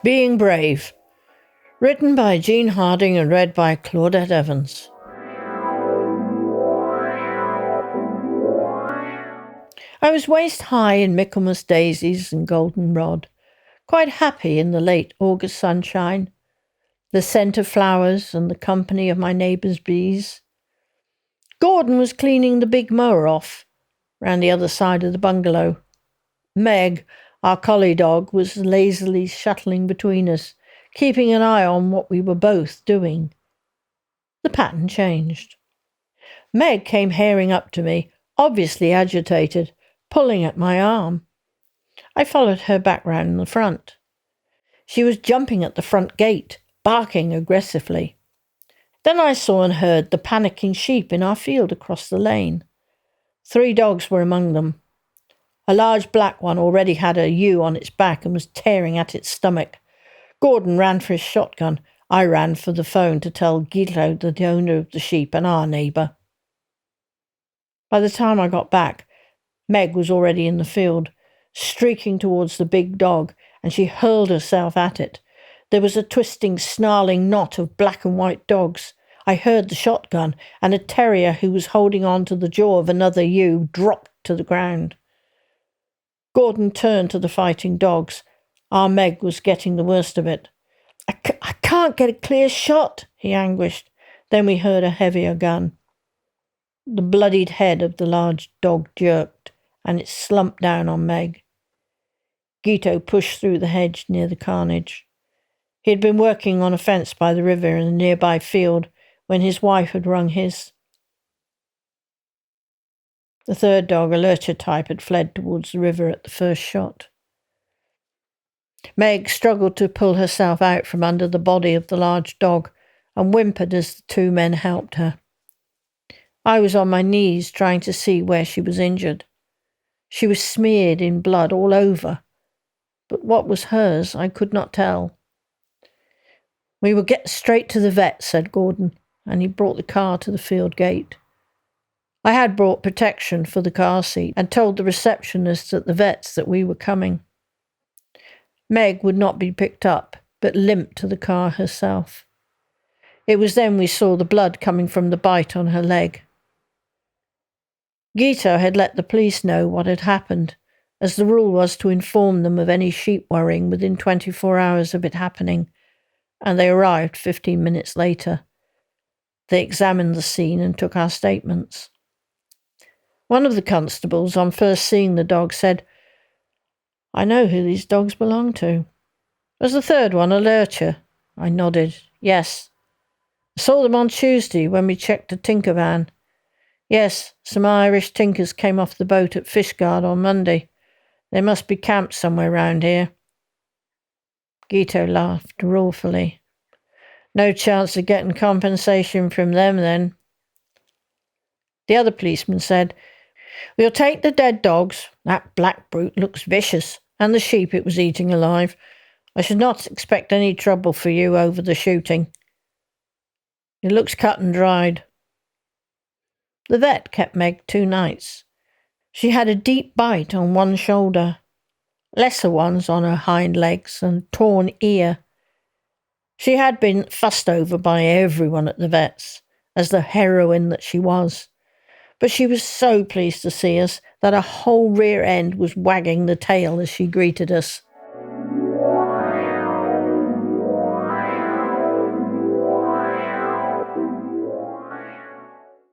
Being Brave, written by Jean Harding and read by Claudette Evans. I was waist high in Michaelmas daisies and goldenrod, quite happy in the late August sunshine, the scent of flowers and the company of my neighbour's bees. Gordon was cleaning the big mower off round the other side of the bungalow. Meg, our collie dog, was lazily shuttling between us, keeping an eye on what we were both doing. The pattern changed. Meg came haring up to me, obviously agitated, pulling at my arm. I followed her back round the front. She was jumping at the front gate, barking aggressively. Then I saw and heard the panicking sheep in our field across the lane. 3 dogs were among them. A large black one already had a ewe on its back and was tearing at its stomach. Gordon ran for his shotgun. I ran for the phone to tell Guido, the owner of the sheep and our neighbour. By the time I got back, Meg was already in the field, streaking towards the big dog, and she hurled herself at it. There was a twisting, snarling knot of black and white dogs. I heard the shotgun, and a terrier who was holding on to the jaw of another ewe dropped to the ground. Gordon turned to the fighting dogs. Our Meg was getting the worst of it. I can't get a clear shot, he anguished. Then we heard a heavier gun. The bloodied head of the large dog jerked, and it slumped down on Meg. Guido pushed through the hedge near the carnage. He had been working on a fence by the river in a nearby field when his wife had rung his. The third dog, a lurcher type, had fled towards the river at the first shot. Meg struggled to pull herself out from under the body of the large dog and whimpered as the 2 men helped her. I was on my knees trying to see where she was injured. She was smeared in blood all over, but what was hers I could not tell. We will get straight to the vet, said Gordon, and he brought the car to the field gate. I had brought protection for the car seat and told the receptionist at the vet's that we were coming. Meg would not be picked up, but limped to the car herself. It was then we saw the blood coming from the bite on her leg. Guido had let the police know what had happened, as the rule was to inform them of any sheep worrying within 24 hours of it happening, and they arrived 15 minutes later. They examined the scene and took our statements. One of the constables, on first seeing the dog, said, I know who these dogs belong to. Was the third one a lurcher? I nodded. Yes. I saw them on Tuesday when we checked the tinker van. Yes, some Irish tinkers came off the boat at Fishguard on Monday. They must be camped somewhere round here. Guido laughed ruefully. No chance of getting compensation from them then. The other policeman said, We'll take the dead dogs. That black brute looks vicious, and the sheep it was eating alive. I should not expect any trouble for you over the shooting. It looks cut and dried. The vet kept Meg 2 nights. She had a deep bite on one shoulder, lesser ones on her hind legs, and torn ear. She had been fussed over by everyone at the vet's, as the heroine that she was. But she was so pleased to see us that her whole rear end was wagging the tail as she greeted us.